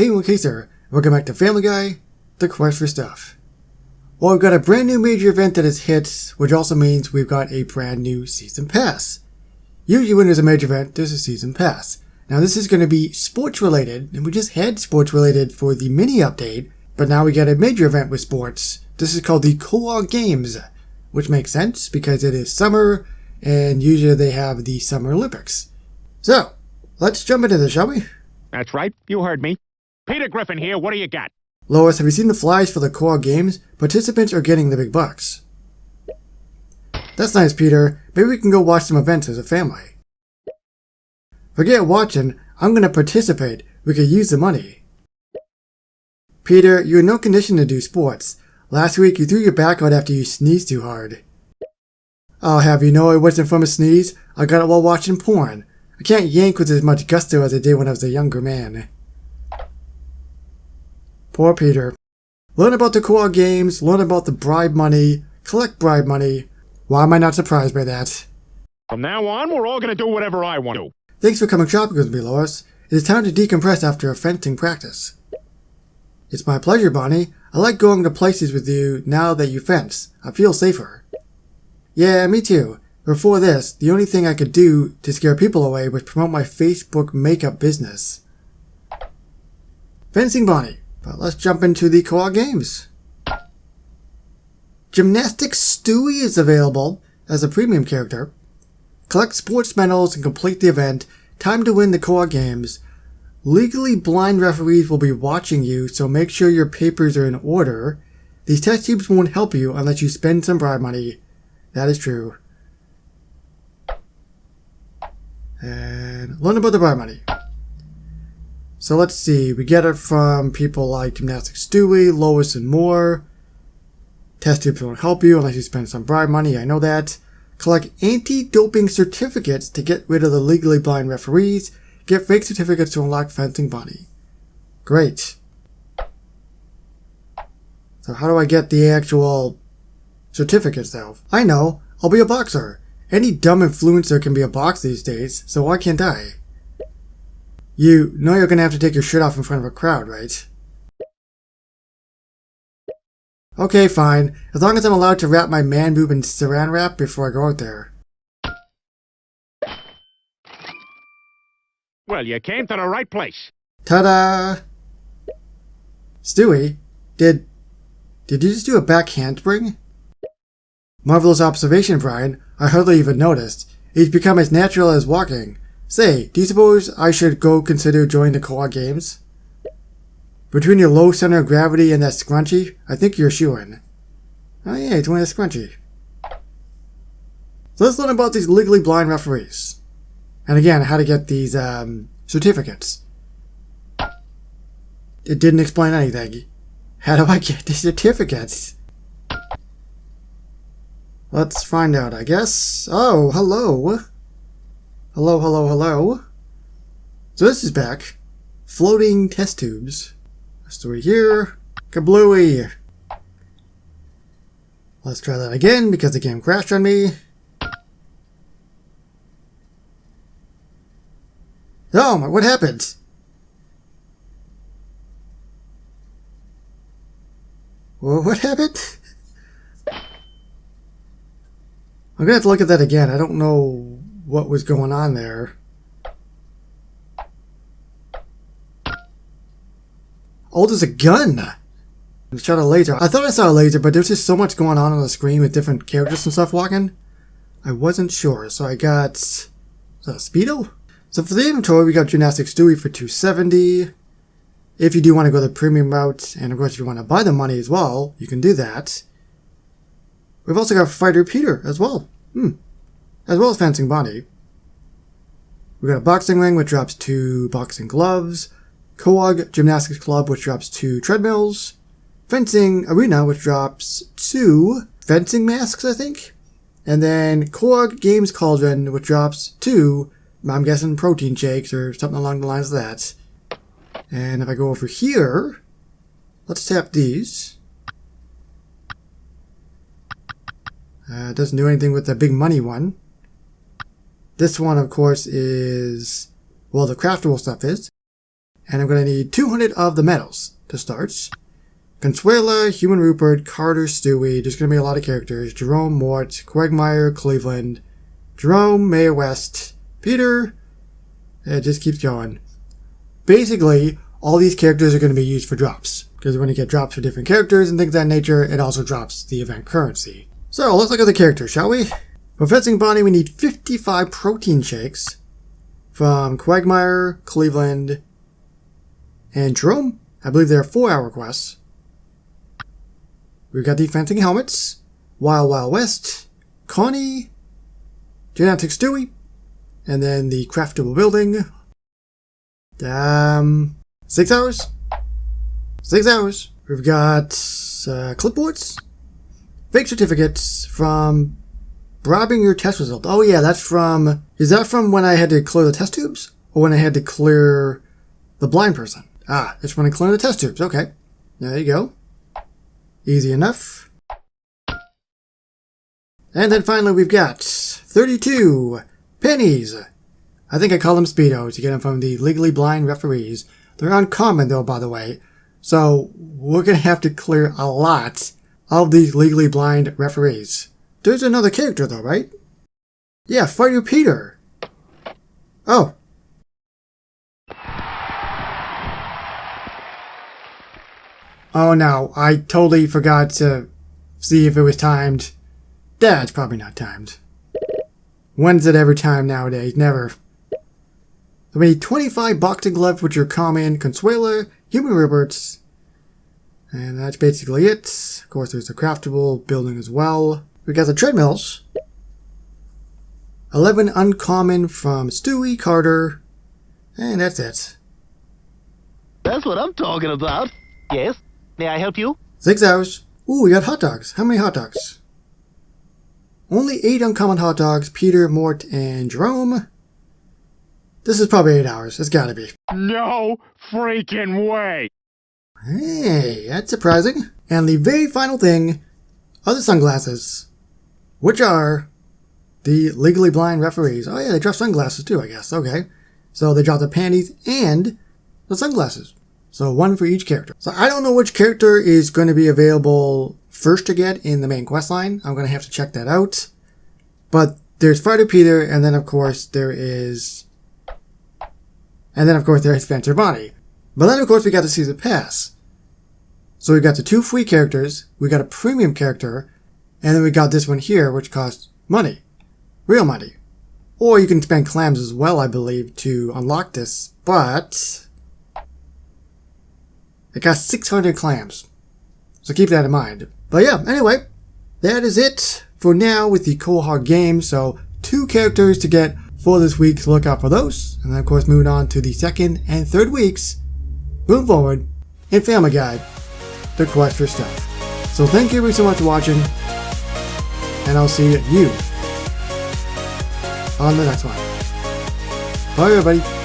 Hey, Caser, welcome back to Family Guy, The Quest for Stuff. Well, we've got a brand new major event that has hit, which also means we've got a brand new Season Pass. Usually when there's a major event, there's a Season Pass. Now this is going to be sports related, and we just had sports related for the mini update, but now we get a major event with sports. This is called the Quahog Games, which makes sense because it is summer, and usually they have the Summer Olympics. So, let's jump into this, shall we? That's right, you heard me. Peter Griffin here, what do you got? Lois, have you seen the flyers for the Quahog Games? Participants are getting the big bucks. That's nice, Peter. Maybe we can go watch some events as a family. Forget watching, I'm gonna participate. We could use the money. Peter, you're in no condition to do sports. Last week you threw your back out after you sneezed too hard. I'll have you know it wasn't from a sneeze. I got it while watching porn. I can't yank with as much gusto as I did when I was a younger man. Poor Peter. Learn about the Quahog Games, learn about the bribe money, collect bribe money. Why am I not surprised by that? From now on, we're all gonna do whatever I want to. Thanks for coming shopping with me, Lois. It is time to decompress after a fencing practice. It's my pleasure, Bonnie. I like going to places with you now that you fence. I feel safer. Yeah, me too. Before this, the only thing I could do to scare people away was promote my Facebook makeup business. Fencing Bonnie. But let's jump into the Quahog Games. Gymnastic Stewie is available as a premium character. Collect sports medals and complete the event. Time to win the Quahog Games. Legally blind referees will be watching you, so make sure your papers are in order. These test tubes won't help you unless you spend some bribe money. That is true. And learn about the bribe money. So let's see, we get it from people like Gymnastic Stewie, Lois, and more. Test tubes won't help you unless you spend some bribe money, I know that. Collect anti-doping certificates to get rid of the legally blind referees. Get fake certificates to unlock Fencing Bonnie. Great. So how do I get the actual certificates though? I know, I'll be a boxer. Any dumb influencer can be a boxer these days, so why can't I? You know you're gonna have to take your shirt off in front of a crowd, right? Okay, fine. As long as I'm allowed to wrap my man boob in saran wrap before I go out there. Well, you came to the right place. Ta-da! Stewie, did you just do a back handspring? Marvelous observation, Brian. I hardly even noticed. It's become as natural as walking. Say, do you suppose I should go consider joining the Quahog Games? Between your low center of gravity and that scrunchie, I think you're a shoo-in. Oh yeah, it's wearing a scrunchie. So let's learn about these legally blind referees. And again, how to get these certificates. It didn't explain anything. How do I get the certificates? Let's find out, I guess. Oh, hello. Hello, hello, hello. So this is back. Floating test tubes. Story here. Kablooey. Let's try that again because the game crashed on me. Oh my, what happened? What happened? I'm gonna have to look at that again. I don't know what was going on there. Oh, there's a gun! Let's shot a laser. I thought I saw a laser, but there's just so much going on the screen with different characters and stuff walking. I wasn't sure, so I got... Is that a Speedo? So for the inventory, we got Gymnastic Stewie for $270. If you do want to go the premium route, and of course if you want to buy the money as well, you can do that. We've also got Fighter Peter as well. As well as Fencing Bonnie. We got a boxing ring, which drops 2 boxing gloves. Quahog Gymnastics Club, which drops 2 treadmills. Fencing Arena, which drops 2 fencing masks, I think. And then Quahog Games Cauldron, which drops 2, I'm guessing protein shakes or something along the lines of that. And if I go over here, let's tap these. It doesn't do anything with the big money one. This one, of course, is, well, the craftable stuff is. And I'm going to need 200 of the medals to start. Consuela, Human Rupert, Carter, Stewie. There's going to be a lot of characters. Jerome, Mort, Quagmire, Cleveland, Jerome, Mayor West, Peter. It just keeps going. Basically, all these characters are going to be used for drops. Because when you get drops for different characters and things of that nature, it also drops the event currency. So, let's look at the characters, shall we? For fencing body, we need 55 protein shakes from Quagmire, Cleveland, and Jerome. I believe there are 4-hour quests. We've got the fencing helmets, Wild Wild West, Connie, Gymnastic Stewie, and then the craftable building. 6 hours? 6 hours. We've got clipboards, fake certificates from bribing your test result. Oh yeah, that's from... Is that from when I had to clear the test tubes? Or when I had to clear the blind person? Ah, it's when I clear the test tubes. Okay. There you go. Easy enough. And then finally we've got 32 pennies. I think I call them Speedos to get them from the legally blind referees. They're uncommon though, by the way. So we're going to have to clear a lot of these legally blind referees. There's another character though, right? Yeah, Fighter Peter. Oh. Oh no, I totally forgot to see if it was timed. That's probably not timed. When's it ever timed nowadays? Never. So we need 25 boxing gloves, which are common, Consuela, Human Ruperts. And that's basically it. Of course, there's a craftable building as well. We got the treadmills. 11 uncommon from Stewie, Carter. And that's it. That's what I'm talking about. Yes? May I help you? 6 hours. Ooh, we got hot dogs. How many hot dogs? Only 8 uncommon hot dogs. Peter, Mort, and Jerome. This is probably 8 hours. It's gotta be. No freaking way. Hey, that's surprising. And the very final thing are the sunglasses, which are the legally blind referees. Oh yeah, they drop sunglasses too, I guess. Okay. So they drop the panties and the sunglasses. So one for each character. So I don't know which character is going to be available first to get in the main quest line. I'm going to have to check that out. But there's Fighter Peter, and then of course there is... And then of course there is Spencer Bonnie. But then of course we got the season pass. So we got the 2 free characters, we got a premium character, and then we got this one here which costs money. Real money. Or you can spend clams as well, I believe, to unlock this, but... It costs 600 clams. So keep that in mind. But yeah, anyway, that is it for now with the Quahog Games. So 2 characters to get for this week, so look out for those. And then of course moving on to the 2nd and 3rd weeks, moving forward, in Family Guide, the quest for stuff. So thank you so much for watching, and I'll see you on the next one. Bye everybody.